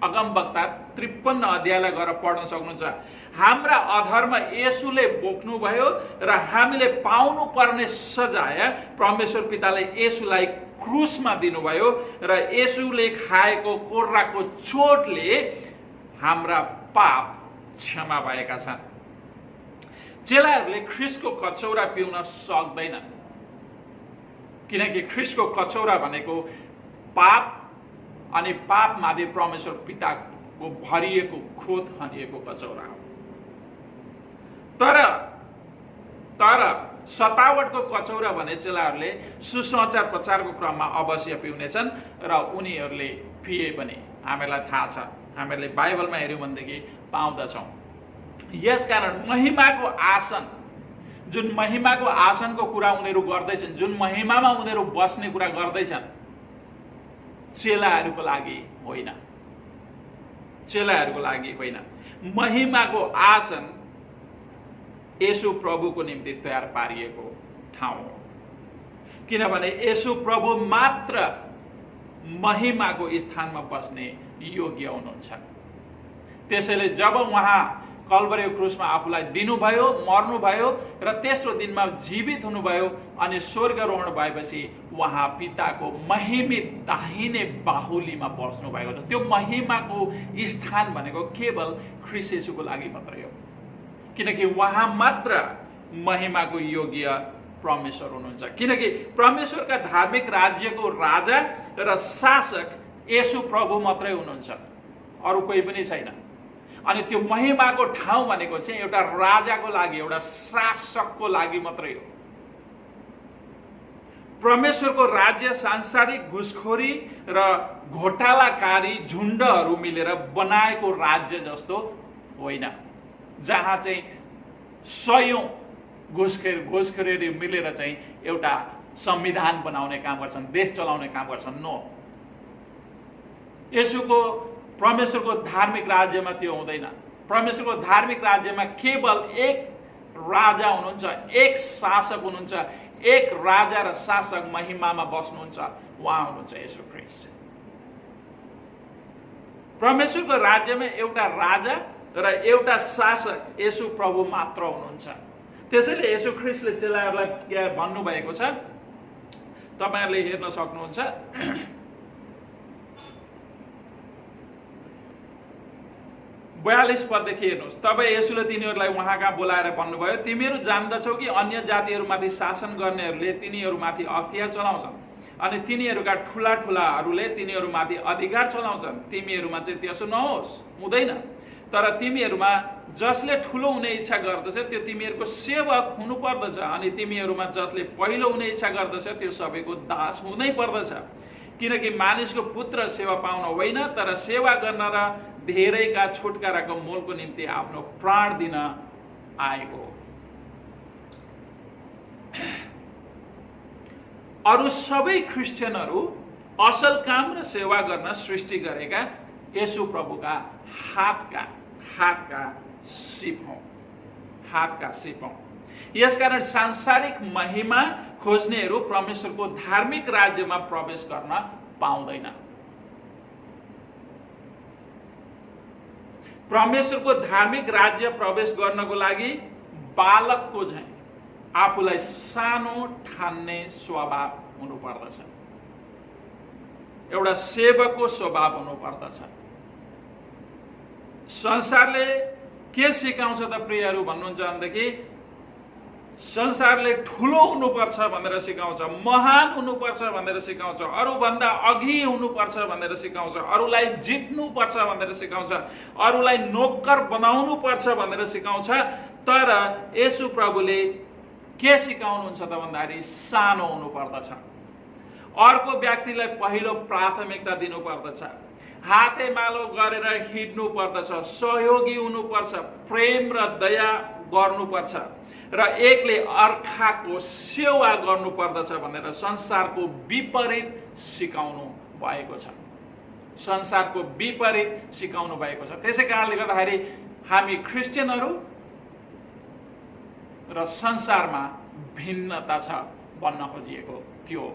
अगमवक्ता 53 अध्यायलाई गएर पढ्न सक्नुहुन्छ, हाम्रा अधर्म येशूले बोक्नुभयो र हामीले पाउनु पर्ने सजाय परमेश्वर पिताले येशूलाई क्रुसमा दिनुभयो र येशूले खाएको कोर्राको चोटले हाम्रा पाप क्षमा भएका छन्। चेलाहरूले ख्रीष्टको कचौरा पिउन सक्दैनन्, किनकि ख्रीष्टको कचौरा भनेको पाप अनि पापमाथि परमेश्वर पिताको भरिएको क्रोध खनिएको कचौरा हो। तर सतावटको कचौरा भने चेलाहरूले सुसमाचार प्रचारको क्रममा अवश्य पिउनेछन् र उनीहरूले पिए पनि हामीलाई थाहा छ, हामीहरूले बाइबलमा हेर्यौँ भनेदेखि पाउँदछौँ। यसकारण महिमाको आसन, जुन महिमाको आसनको कुरा उनीहरू गर्दैछन्, जुन महिमामा उनीहरू बस्ने कुरा गर्दैछन्, चेलाहरूको लागि होइन, चेलाहरूको लागि होइन। महिमाको आसन येशू प्रभुको निम्ति तयार पारिएको ठाउँ हो, किनभने येशू प्रभु मात्र महिमाको स्थानमा बस्ने योग्य हुनुहुन्छ। त्यसैले जब उहाँ कल्भरीको क्रुसमा आफूलाई दिनुभयो, मर्नुभयो र तेस्रो दिनमा जीवित हुनुभयो अनि स्वर्गारोहण भएपछि उहाँ पिताको महिमित दाहिने बाहुलीमा बस्नु भएको छ। त्यो महिमाको स्थान भनेको केवल ख्रीष्ट येशूको लागि मात्रै हो, किनकि उहाँ मात्र महिमाको योग्य परमेश्वर हुनुहुन्छ। किनकि परमेश्वरका धार्मिक राज्यको राजा र शासक येशू प्रभु मात्रै हुनुहुन्छ, अरू कोही पनि छैन। अनि त्यो महिमाको ठाउँ भनेको चाहिँ एउटा राजाको लागि, एउटा शासकको लागि मात्रै हो। परमेश्वरको राज्य सांसारिक घुसखोरी र घोटालाकारी झुण्डहरू मिलेर बनाएको राज्य जस्तो होइन, जहाँ चाहिँ सयौं घुसखोरी मिलेर चाहिँ एउटा संविधान बनाउने काम गर्छन्, देश चलाउने काम गर्छन्। नो, येशूको परमेश्वरको धार्मिक राज्यमा त्यो हुँदैन। परमेश्वरको धार्मिक राज्यमा केवल एक राजा हुनुहुन्छ, एक शासक हुनुहुन्छ, एक राजा र शासक महिमामा बस्नुहुन्छ, उहाँ हुनुहुन्छ येशू ख्रीष्ट। परमेश्वरको राज्यमा एउटा राजा र एउटा शासक येशू प्रभु मात्र हुनुहुन्छ। त्यसैले येशू ख्रीष्टले चेलाहरूलाई भन्नुभएको छ, तपाईहरुले हेर्न सक्नुहुन्छ, 42 पददेखि हेर्नुहोस्। तब येशूले तिनीहरूलाई उहाँ कहाँ बोलाएर भन्नुभयो, तिमीहरू जान्दछौ कि अन्य जातिहरूमाथि शासन गर्नेहरूले तिनीहरूमाथि अख्तियार चलाउँछन् अनि तिनीहरूका ठुला ठुलाहरूले तिनीहरूमाथि अधिकार चलाउँछन्। तिमीहरूमा चाहिँ त्यसो नहोस्, हुँदैन। तर तिमीहरूमा जसले ठुलो हुने इच्छा गर्दछ त्यो तिमीहरूको सेवक हुनु पर्दछ, अनि तिमीहरूमा जसले पहिलो हुने इच्छा गर्दछ त्यो सबैको दास हुनै पर्दछ। किनकि मानिसको पुत्र सेवा पाउन होइन तर सेवा गर्न र धेरैका छुटकाराको मोलको निम्ति आफ्नो प्राण दिन आएको हो। अरू सबै क्रिस्चियनहरू असल काम र सेवा गर्न सृष्टि गरेका येशू प्रभुका हातका सिप हौ। यसकारण सांसारिक महिमा खोज्नेहरू परमेश्वरको धार्मिक राज्यमा प्रवेश गर्न पाउँदैन। परमेश्वरको धार्मिक राज्य प्रवेश गर्नको लागि बालकको झैं आफूलाई सानो ठान्ने स्वभाव हुनुपर्दछ, एउटा सेवकको स्वभाव हुनुपर्दछ। संसारले के सिकाउँछ त प्रियहरू भन्नुहुन्छ भनेदेखि संसारले ठुलो हुनुपर्छ भनेर सिकाउँछ, महान हुनुपर्छ भनेर सिकाउँछ, अरूभन्दा अघि हुनुपर्छ भनेर सिकाउँछ, अरूलाई जित्नुपर्छ भनेर सिकाउँछ, अरूलाई नोकर बनाउनुपर्छ भनेर सिकाउँछ। तर येशू प्रभुले के सिकाउनुहुन्छ त भन्दाखेरि सानो हुनुपर्दछ, अर्को व्यक्तिलाई पहिलो प्राथमिकता दिनुपर्दछ, हातेमालो गरेर हिँड्नु पर्दछ, सहयोगी हुनुपर्छ, प्रेम र दया गर्नुपर्छ र एकले अर्काको सेवा गर्नुपर्दछ भनेर संसारको विपरीत सिकाउनु भएको छ। संसारको विपरीत सिकाउनु भएको छ। त्यसै कारणले गर्दाखेरि हामी क्रिस्चियनहरू र संसारमा भिन्नता छ भन्न खोजिएको थियो।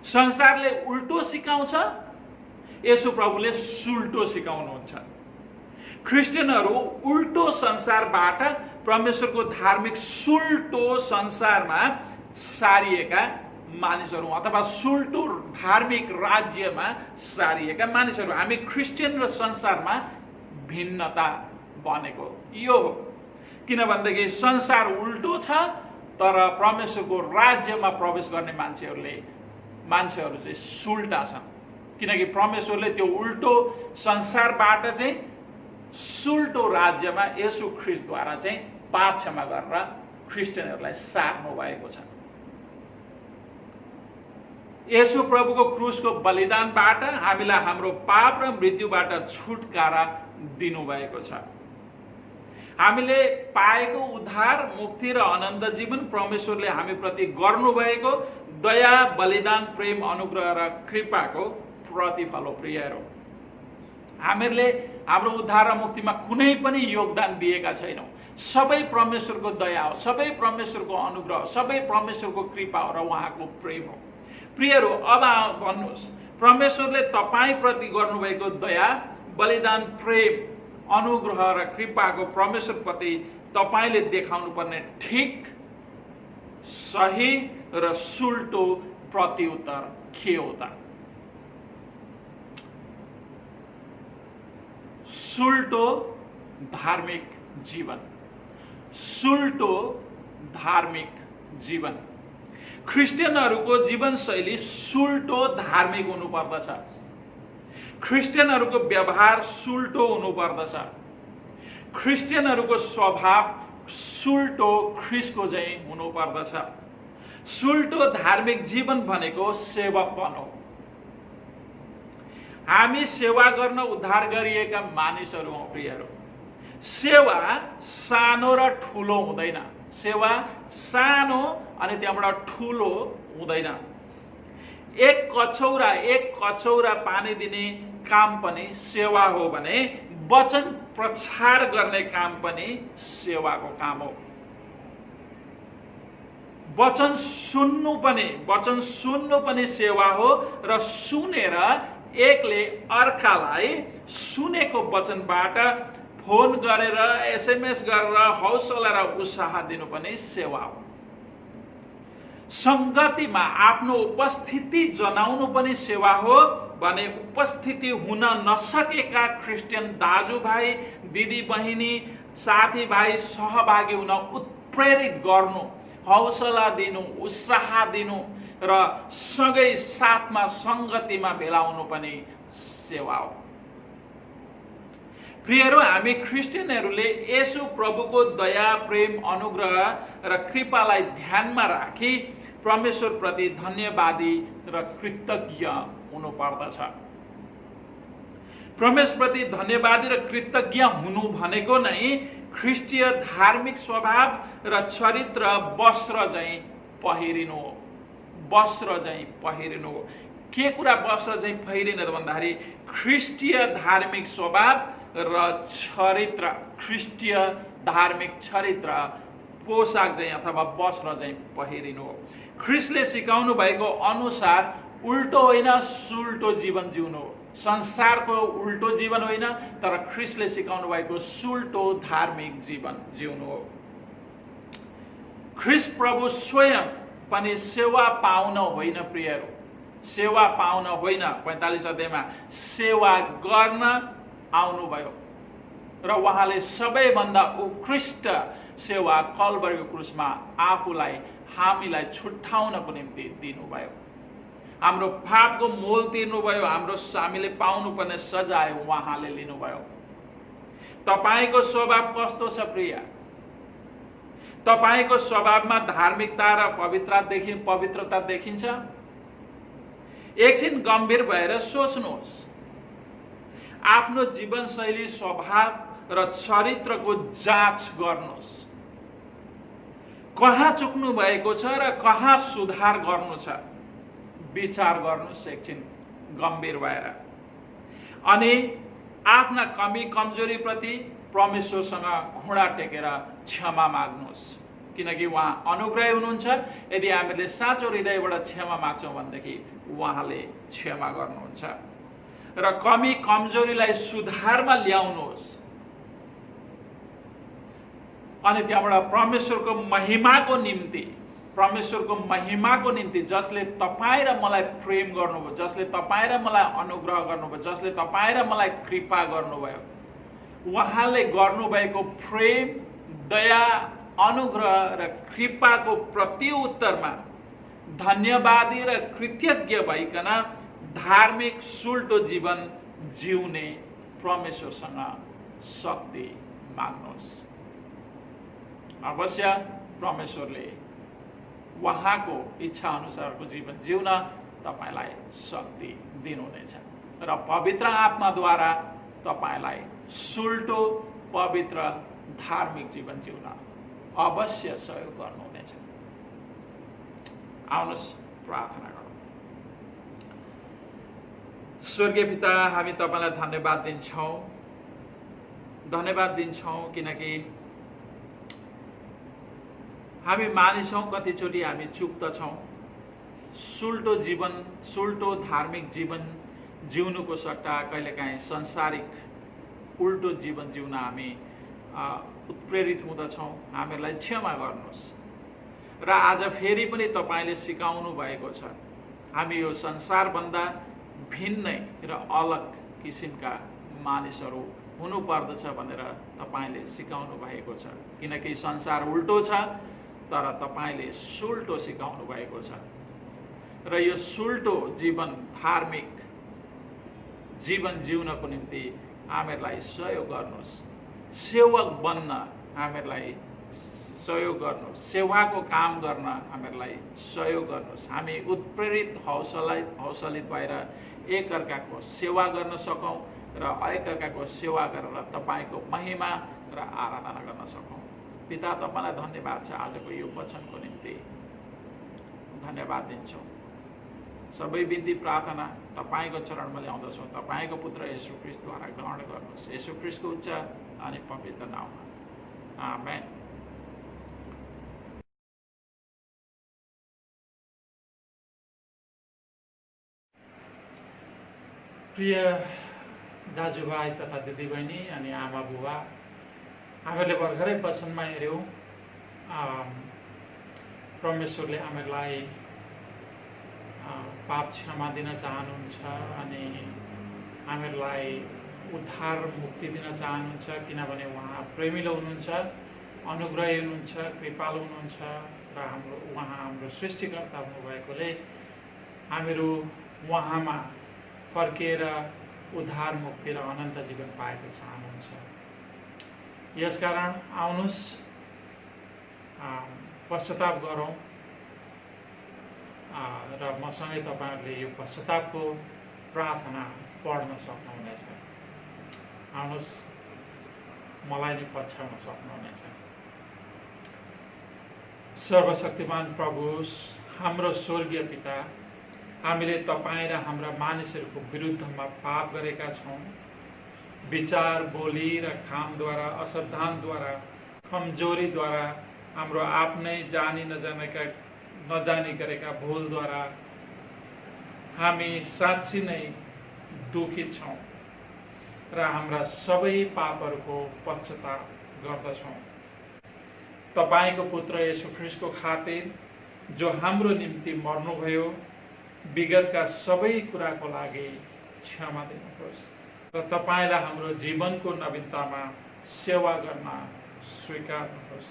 संसारले उल्टो सिकाउँछ, येशू प्रभुले सुल्टो सिकाउनुहुन्छ। क्रिस्चियनहरू उल्टो संसारबाट परमेश्वरको धार्मिक सुल्टो संसारमा सारिएका मानिसहरू अथवा सुल्टो धार्मिक राज्यमा सारिएका मानिसहरू। हामी क्रिस्चियन र संसारमा भिन्नता बनेको यो हो। किनभनेदेखि संसार उल्टो छ, तर परमेश्वरको राज्यमा प्रवेश गर्ने मान्छेहरू चाहिँ सुल्टा छन्। किनकि परमेश्वरले त्यो उल्टो संसारबाट चाहिँ सुल्टो राज्यमा येशू ख्रीष्टद्वारा चाहिँ पाप क्षमा गरेर क्रिस्चियनहरूलाई सार्नु भएको छ। येशू प्रभुको क्रुसको बलिदानबाट हामीलाई हाम्रो पाप र मृत्युबाट छुटकारा दिनुभएको छ। हामीले पाएको उद्धार, मुक्ति र अनन्त जीवन परमेश्वरले हामीप्रति गर्नुभएको दया, बलिदान, प्रेम, अनुग्रह र कृपाको प्रतिफल हो। प्रियहरू, हामीले हाम्रो उद्धार र मुक्तिमा कुनै पनि योगदान दिएका छैनौँ। सबै परमेश्वरको दया हो, सबै परमेश्वरको अनुग्रह हो, सबै परमेश्वरको कृपा हो र उहाँको प्रेम हो। प्रियहरू, अब भन्नुहोस्, परमेश्वरले तपाईप्रति गर्नुभएको दया, बलिदान, प्रेम, अनुग्रह र कृपाको परमेश्वरप्रति तपाईले देखाउनु पर्ने ठिक, सही र सुल्टो प्रत्युत्तर के हो त? सुल्टो धार्मिक जीवन। सुल्टो धार्मिक जीवन। क्रिस्चियनहरूको जीवनशैली सुल्टो धार्मिक हुनुपर्दछ। क्रिस्चियनहरूको व्यवहार सुल्टो हुनुपर्दछ। क्रिस्चियनहरूको स्वभाव सुल्टो ख्रीष्टको चाहिँ हुनुपर्दछ। सुल्टो धार्मिक जीवन भनेको सेवकपन हो। हामी सेवा गर्न उद्धार गरिएका मानिसहरू हौं। प्रियहरू, सेवा सानो र ठुलो हुँदैन। सेवा सानो अनि त्यहाँबाट ठुलो हुँदैन। एक कचौरा पानी दिने काम पनि सेवा हो भने वचन प्रचार गर्ने काम पनि सेवाको काम हो। वचन सुन्नु पनि सेवा हो र सुनेर एकले अर्कालाई सुनेको वचनबाट फोन गरेर, एसएमएस गरेर हौसला र उत्साह दिनु पनि सेवा हो। संगतिमा आफ्नो उपस्थिति जनाउनु पनि सेवा हो भने उपस्थिति हुन नसकेका क्रिस्चियन दाजुभाइ, दिदी बहिनी, साथीभाइ सहभागी हुन उत्प्रेरित गर्नु, हौसला दिनु, उत्साह दिनु र सँगै साथमा संगतिमा भेलाउनु पनि सेवा हो। प्रियहरू, हामी क्रिस्चियनहरूले येशू प्रभुको दया, प्रेम, अनुग्रह र कृपालाई ध्यानमा राखी परमेश्वर प्रति धन्यवादी र कृतज्ञ हुनुपर्दछ। परमेश्वरप्रति धन्यवादी र कृतज्ञ हुनु भनेको नै ख्रिस्टीय धार्मिक स्वभाव र चरित्र वस्त्र चाहिँ पहिरिनु हो। वस्त्र चाहिँ पहिरिनु हो। के कुरा वस्त्र चाहिँ पहिरिनु त भन्दाखेरि ख्रिस्टीय धार्मिक स्वभाव र चरित्र, ख्रिस्टीय धार्मिक चरित्र पोसाक चाहिँ अथवा वस्त्र चाहिँ पहिरिनु हो। ख्रिस्टले सिकाउनु भएको अनुसार उल्टो होइन सुल्टो जीवन जिउनु हो। संसारको उल्टो जीवन होइन, तर ख्रिस्टले सिकाउनु भएको सुल्टो धार्मिक जीवन जिउनु हो। ख्रिस्ट प्रभु स्वयं पनि सेवा पाउन होइन प्रियहरू, सेवा पाउन होइन, 45 अध्यायमा सेवा गर्न आउनुभयो र उहाँले सबैभन्दा उत्कृष्ट सेवा कल्भरीको क्रुसमा आफूलाई हामीलाई छुट्याउनको निम्ति दिनुभयो। हाम्रो पापको मोल तिर्नुभयो, हामीले पाउनुपर्ने सजाय उहाँले लिनुभयो। तपाईको स्वभाव कस्तो छ प्रिय? तपाईको स्वभावमा धार्मिकता र पवित्रता देखिन्छ? एकछिन गम्भीर भएर सोच्नुहोस्। आफ्नो जीवनशैली, स्वभाव र चरित्रको जाँच गर्नुहोस्। कहाँ चुक्नु भएको छ र कहाँ सुधार गर्नु छ, विचार गर्नुहोस् एकछिन गम्भीर भएर। अनि आफ्ना कमी कमजोरी प्रति परमेश्वरसँग घुँडा टेकेर क्षमा माग्नुहोस्, किनकि उहाँ अनुग्रही हुनुहुन्छ। यदि हामीले साँचो हृदयबाट क्षमा माग्छौँ भनेदेखि उहाँले क्षमा गर्नुहुन्छ। र कमी कमजोरीलाई सुधारमा ल्याउनुहोस् अनि त्यहाँबाट परमेश्वरको महिमाको निम्ति जसले तपाईँ र मलाई प्रेम गर्नुभयो, जसले तपाईँ र मलाई अनुग्रह गर्नुभयो, जसले तपाईँ र मलाई कृपा गर्नुभयो, उहाँले गर्नुभएको प्रेम, दया, अनुग्रह र कृपाको प्रत्युत्तरमा धन्यवादी र कृतज्ञ भइकन धार्मिक सुल्टो जीवन जिउने परमेश्वरसँग शक्ति माग्नुहोस्। अवश्य परमेश्वरले उहाँको इच्छा अनुसारको जीवन जिउन तपाईलाई शक्ति दिनुहुनेछ र पवित्र आत्माद्वारा तपाईलाई सुल्टो पवित्र धार्मिक जीवन जिउन अवश्य सहयोग गर्नुहुनेछ। आउनुहोस् प्रार्थना गरौँ। स्वर्गीय पिता, हामी तपाईलाई धन्यवाद दिन्छौँ किनकि हामी मानिसौँ, कतिचोटि हामी चुक्दछौँ। सुल्टो जीवन, सुल्टो धार्मिक जीवन जिउनुको सट्टा कहिलेकाहीँ संसारिक उल्टो जीवन जिउन हामी उत्प्रेरित हुँदछौँ। हामीलाई क्षमा गर्नुहोस्। र आज फेरि पनि तपाईले सिकाउनु भएको छ, हामी यो संसारभन्दा भिन्नै र अलग किसिमका मानिसहरू हुनुपर्दछ भनेर तपाईले सिकाउनु भएको छ। किनकि संसार उल्टो छ, तर तपाईले सुल्टो सिकाउनु भएको छ। र यो सुल्टो जीवन, धार्मिक जीवन जिउनको निम्ति हामीलाई सहयोग गर्नुहोस्। सेवक बन्न हामीलाई सहयोग गर्नुहोस्। सेवाको काम गर्न हामीलाई सहयोग गर्नुहोस्। हामी उत्प्रेरित हौसलित भएर एकअर्काको सेवा गर्न सकौँ र एकअर्काको सेवा गरेर तपाईको महिमा र आराधना गर्न सकौँ। पिता, तपाईलाई धन्यवाद छ आजको यो वचनको निम्ति धन्यवाद दिन्छौँ। सबै विधि प्रार्थना तपाईको चरणमा ल्याउँदछौँ। तपाईको पुत्र येशू ख्रीष्टद्वारा ग्रहण गर्नुहोस्। येशू ख्रीष्टको उच्च अनि पवित्र नाममा, आमेन। प्रिय दाजुभाइ तथा दिदीबहिनी अनि आमा बुबा, हामीहरूले भर्खरै वचनमा हेऱ्यौँ परमेश्वरले हामीलाई पाप क्षमा दिन चाहनुहुन्छ अनि हामीलाई उद्धार मुक्ति दिन चाहनुहुन्छ। किनभने उहाँ प्रेमिलो हुनुहुन्छ, अनुग्रही हुनुहुन्छ, कृपालु हुनुहुन्छ र उहाँ हाम्रो सृष्टिकर्ता हुनुभएकोले हामीहरू उहाँमा फर्किएर उद्धार मुक्ति र अनन्त जीवन पाएको चाहनुहुन्छ। यसकारण आउनुहोस् पश्चाताप गरौँ र मसँगै तपाईहरुले यो पश्चातापको प्रार्थना पढ्न सक्नुहुनेछ। आउनुहोस् मलाई नै पछ्याउन सक्नुहुनेछ। सर्वशक्तिमान प्रभु हाम्रो स्वर्गीय पिता, हामीले तपाईँ र हाम्रा मानिसहरूको विरुद्धमा पाप गरेका छौँ। विचार, बोली र कामद्वारा, असावधानद्वारा, कमजोरीद्वारा, हाम्रो आफ्नै जानी नजानी गरेका भुलद्वारा हामी साँच्ची नै दुखित छौँ र हाम्रा सबै पापहरूको पश्चाताप गर्दछौँ। तपाईको पुत्र येशू ख्रीष्टको खातिर जो हाम्रो निम्ति मर्नुभयो, विगतका सबै कुराको लागि क्षमा दिनुहोस् र तपाईलाई हाम्रो जीवनको नवीनतामा सेवा गर्न स्वीकार्नुहोस्।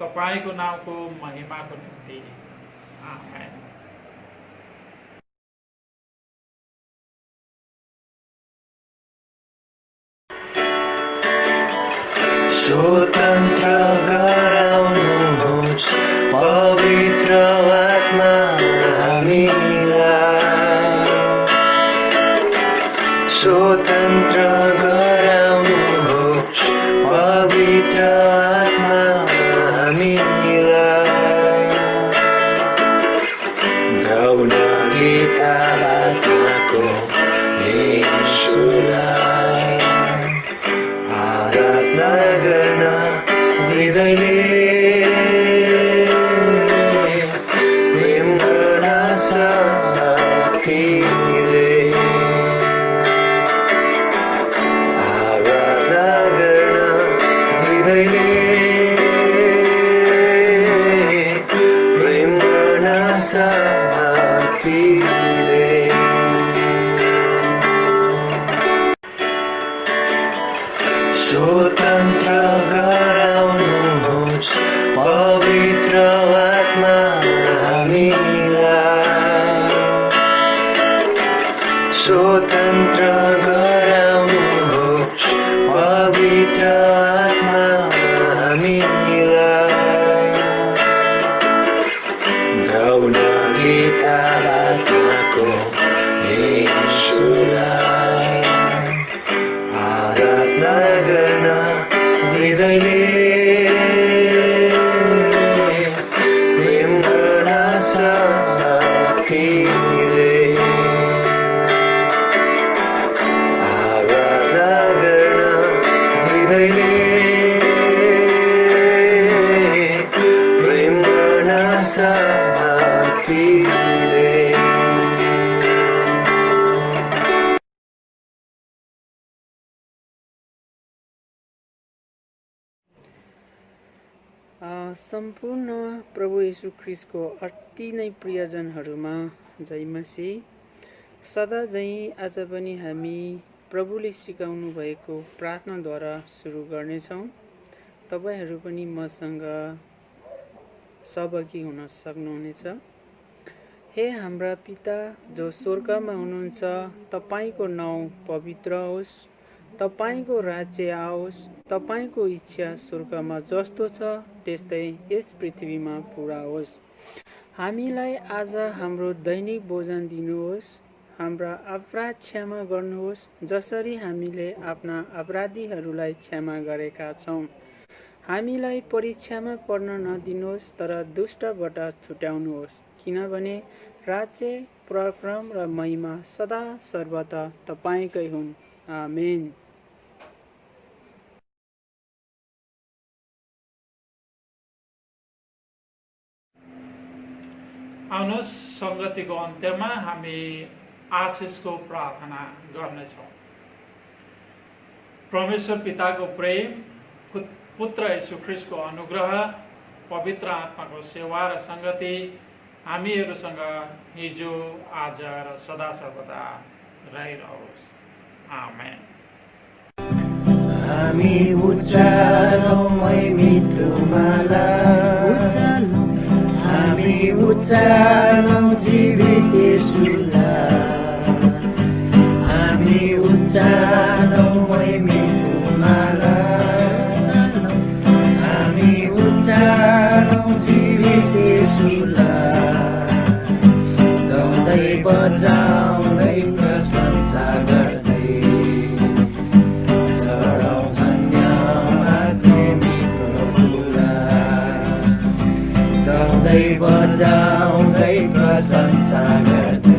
तपाईको नामको महिमाको निम्ति आमेन। स्वतन्त्र गराउनुहोस् पवित्र आत्मा हामीलाई। स्वतन्त्र गराउनुहोस् पवित्र आत्मा हामीलाई। गाउन गीत आराधनाको येशूलाई आराधना गर्न हृदयले प्रेम गर्न शक्तिले आराधना गर्न हृदयले प्रेम गर्न शक्तिले स्वतन्त्र गराउनुहोस् पवित्र आत्मा हामीलाई। स्वतन्त्र गराउनुहोस् पवित्र आत्मा हामीलाई। गाउन गीत आराधनाको येशूलाई आराधना गर्न हृदयले प्रेम गर्न शक्तिले आराधना गर्न हृदयले प्रेम गर्न शक्तिले। सम्पूर्ण प्रभु येशू ख्रीष्टको अति नै प्रियजनहरूमा जय मसीह। सदा झैँ आज पनि हामी प्रभुले सिकाउनु भएको प्रार्थनाद्वारा सुरु गर्नेछौँ। तपाईहरू पनि मसँग सहभागी हुन सक्नुहुनेछ। हे हाम्रा पिता जो स्वर्गमा हुनुहुन्छ, तपाईको नाउँ पवित्र होस्, तपाईको राज्य आओस्, तपाईको इच्छा स्वर्गमा जस्तो छ त्यस्तै यस पृथ्वीमा पूरा होस्। हामीलाई आज हाम्रो दैनिक भोजन दिनुहोस्। हाम्रा अपराध क्षमा गर्नुहोस् जसरी हामीले आफ्ना अपराधीहरूलाई क्षमा गरेका छौँ। हामीलाई परीक्षामा पर्न नदिनुहोस् तर दुष्टबाट छुट्याउनुहोस्, किनभने राज्य, पराक्रम र महिमा सदा सर्वदा तपाईकै हुन्। आमेन। आउनुहोस् संगतिको अन्त्यमा हामी आशिषको प्रार्थना गर्नेछौँ। परमेश्वर पिताको प्रेम, पुत्र येशू ख्रीष्टको अनुग्रह, पवित्र आत्माको सेवा र संगति हामीहरूसँग हिजो, आज र सदा सर्वदा रहिरहोस्। आमेन। हामी उचालौँ हामी उचालौँ जीवित येशूलाई। हामी उचालौँ मिठो माला, हामी उचालौँ जीवित येशूलाई। गाउँदै बजाउँदै प्रशंसा गर्दै प्रशंसा गर्दै